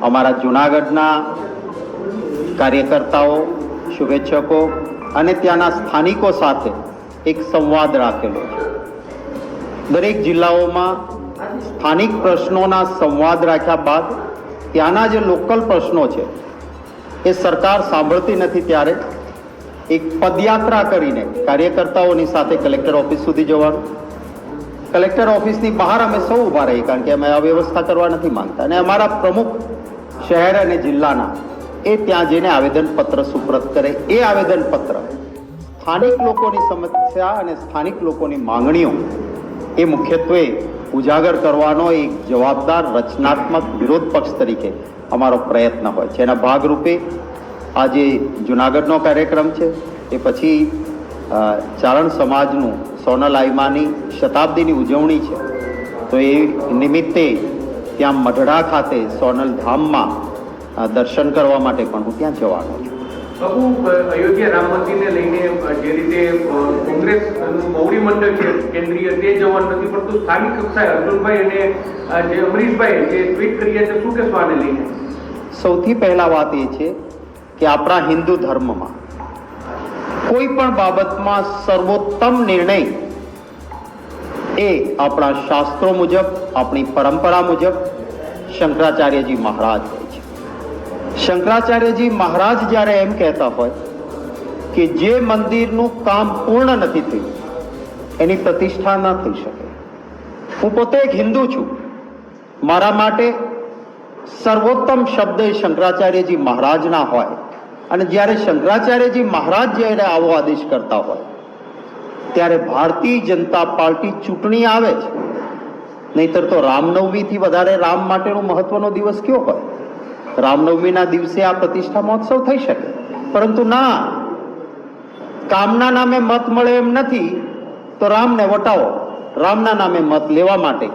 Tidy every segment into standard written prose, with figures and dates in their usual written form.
અમારા જૂનાગઢના કાર્યકર્તાઓ, શુભેચ્છકો અને ત્યાંના સ્થાનિકો સાથે એક સંવાદ રાખેલો છે. દરેક જિલ્લાઓમાં સ્થાનિક પ્રશ્નોના સંવાદ રાખ્યા બાદ ત્યાંના જે લોકલ પ્રશ્નો છે એ સરકાર સાંભળતી નથી, ત્યારે એક પદયાત્રા કરીને કાર્યકર્તાઓની સાથે કલેક્ટર ઓફિસ સુધી જવાનું. કલેક્ટર ઓફિસની બહાર અમે સૌ ઊભા રહીએ, કારણ કે અમે અવ્યવસ્થા કરવા નથી માંગતા, અને અમારા પ્રમુખ શહેર અને જિલ્લાના એ ત્યાં જઈને આવેદનપત્ર સુપ્રત કરે. એ આવેદનપત્ર સ્થાનિક લોકોની સમસ્યા અને સ્થાનિક લોકોની માંગણીઓ એ મુખ્યત્વે ઉજાગર કરવાનો એક જવાબદાર રચનાત્મક વિરોધ પક્ષ તરીકે અમારો પ્રયત્ન હોય છે. એના ભાગરૂપે આજે જૂનાગઢનો કાર્યક્રમ છે, એ પછી ચારણ સમાજનું સોનલ આઈમાની શતાબ્દીની ઉજવણી છે, તો એ નિમિત્તે ત્યાં મઢડા ખાતે સોનલ ધામમાં દર્શન કરવા માટે પણ હું ત્યાં જવાનો છું. બાપુ, અયોધ્યા રામ મંદિરને લઈને જે રીતે કોંગ્રેસનું મોવડી મંડળ છે કેન્દ્રીય, તે જવાનું નથી, પરંતુ સ્થાનિક કક્ષાએ અર્જુનભાઈ અને જે અમરીશભાઈ જે ટ્વીટ કરી છે, શું કહેશો આને લઈને? સૌથી પહેલા વાત એ છે કે આપણા હિન્દુ ધર્મમાં કોઈ પણ બાબતમાં સર્વોત્તમ નિર્ણય એ આપણા શાસ્ત્રો મુજબ, આપણી પરંપરા મુજબ શંકરાચાર્યજી મહારાજ હોય છે. શંકરાચાર્યજી મહારાજ જ્યારે એમ કહેતા હોય કે જે મંદિરનું કામ પૂર્ણ નથી થયું એની પ્રતિષ્ઠા ન થઈ શકે. હું પોતે એક હિન્દુ છું, મારા માટે સર્વોત્તમ શબ્દ એ શંકરાચાર્યજી મહારાજના હોય, અને જ્યારે શંકરાચાર્યજી મહારાજ જ્યારે આવો આદેશ કરતા હોય ત્યારે ભારતીય જનતા પાર્ટી ચૂંટણી આવે છે, નહીતર તો રામનવમીથી વધારે રામ માટેનો મહત્વનો દિવસ કયો હોય? રામનવમીના દિવસે આ પ્રતિષ્ઠા મહોત્સવ થઈ શકે, પરંતુ ના, કામના નામે મત મળે એમ નથી તો રામને વટાવો. રામના નામે મત લેવા માટે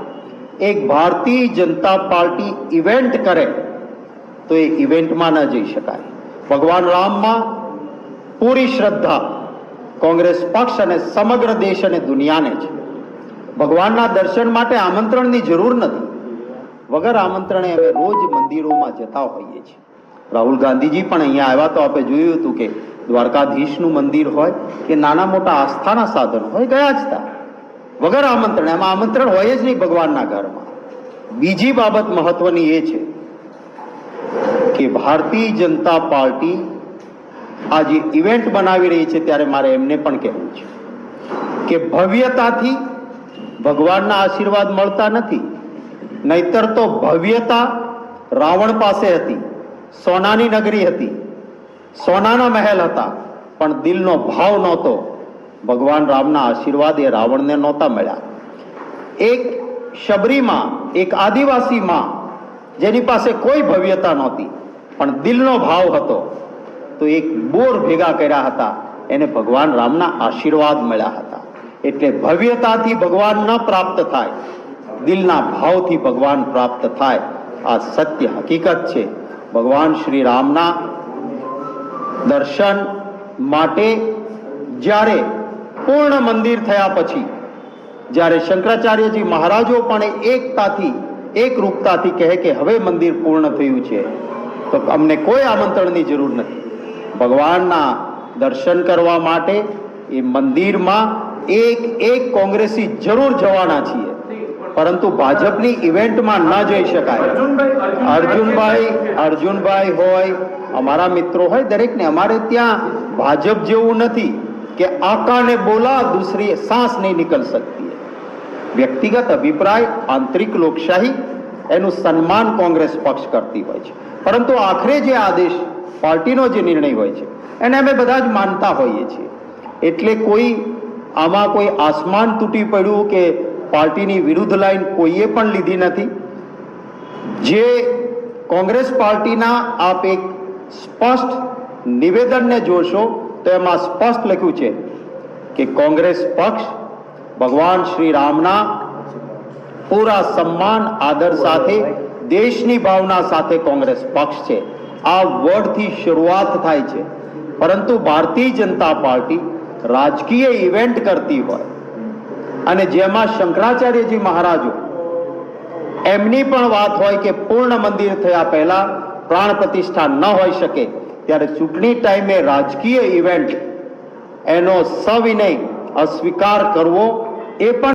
એક ભારતીય જનતા પાર્ટી ઇવેન્ટ કરે તો એ ઇવેન્ટમાં ન જઈ શકાય. ભગવાન રામમાં પૂરી શ્રદ્ધા કોંગ્રેસ પક્ષ અને સમગ્ર દેશ અને દુનિયાને છે. ભગવાનના દર્શન માટે આમંત્રણની જરૂર નથી. વગર આમંત્રણે અમે રોજ મંદિરોમાં જતા હોઈએ છીએ. રાહુલ ગાંધીજી પણ અહીંયા આવ્યા તો આપણે જોયું હતું કે દ્વારકાધીશનું મંદિર હોય કે નાના મોટા આસ્થાના સાધનો હોય, ગયા જ હતા વગર આમંત્રણ. એમાં આમંત્રણ હોય જ નહીં ભગવાનના ઘરમાં. બીજી બાબત મહત્વની એ છે કે ભારતીય જનતા પાર્ટી આ જે ઇવેન્ટ બનાવી રહી છે ત્યારે મારે એમને પણ કહેવું છે કે ભવ્યતાથી ભગવાનના આશીર્વાદ મળતા નથી, નહીતર તો ભવ્યતા રાવણ પાસે હતી. સોનાની નગરી હતી, સોનાના મહેલ હતા, પણ દિલનો ભાવ નહોતો. ભગવાન રામના આશીર્વાદ એ રાવણને નહોતા મળ્યા. એક શબરીમાં, એક આદિવાસીમાં જેની પાસે કોઈ ભવ્યતા નહોતી પણ દિલનો ભાવ હતો, તો એક બોર ભેગા કર્યા હતા, એને ભગવાન રામના આશીર્વાદ મળ્યા હતા. એટલે ભવ્યતાથી ભગવાન ન પ્રાપ્ત થાય, દિલના ભાવથી ભગવાન પ્રાપ્ત થાય. આ સત્ય હકીકત છે. ભગવાન શ્રી રામના દર્શન માટે જ્યારે પૂર્ણ મંદિર થયા પછી, જ્યારે શંકરાચાર્યજી મહારાજો પણ એકતાથી, એકરૂપતાથી કહે કે હવે મંદિર પૂર્ણ થયું છે, તો અમને કોઈ આમંત્રણની જરૂર નથી. ભગવાનના દર્શન કરવા માટે એ મંદિરમાં એક કોંગ્રેસી જરૂર જવાના છીએ, પરંતુ ભાજપની ઇવેન્ટમાં ન જઈ શકાય. અર્જુનભાઈ હોય, અમારા મિત્રો હોય, દરેકને અમારે ત્યાં ભાજપ જેવું નથી કે આકા ને બોલા દૂસરી सांस नहीं निकल सकती है. વ્યક્તિગત અભિપ્રાય, આંતરિક લોકશાહી, એનું સન્માન કોંગ્રેસ પક્ષ કરતી હોય છે, પરંતુ આખરે જે આદેશ, પાર્ટીનો જે નિર્ણય હોય છે એને અમે બધા જ માનતા હોઈએ છીએ. એટલે આમાં કોઈ આસમાન તૂટી પડ્યું કે પાર્ટીની વિરુદ્ધ લાઈન કોઈએ પણ લીધી નથી. જે કોંગ્રેસ પાર્ટીના આપ એક સ્પષ્ટ નિવેદનને જોશો તો એમાં સ્પષ્ટ લખ્યું છે કે કોંગ્રેસ પક્ષ ભગવાન શ્રી રામના પૂરા સન્માન, આદર સાથે, દેશની ભાવના સાથે કોંગ્રેસ પક્ષ છે. આ વર્ડથી શરૂઆત થાય છે, પરંતુ ભારતીય જનતા પાર્ટી રાજકીય ઇવેન્ટ કરતી હોય અને જેમાં શંકરાચાર્યજી મહારાજો એમની પણ વાત હોય કે પૂર્ણ મંદિર થયા પહેલા પ્રાણ પ્રતિષ્ઠા ન હોઈ શકે, ત્યારે ચૂંટણી ટાઈમે રાજકીય ઇવેન્ટ એનો સવિનય અસ્વીકાર કરવો એ પણ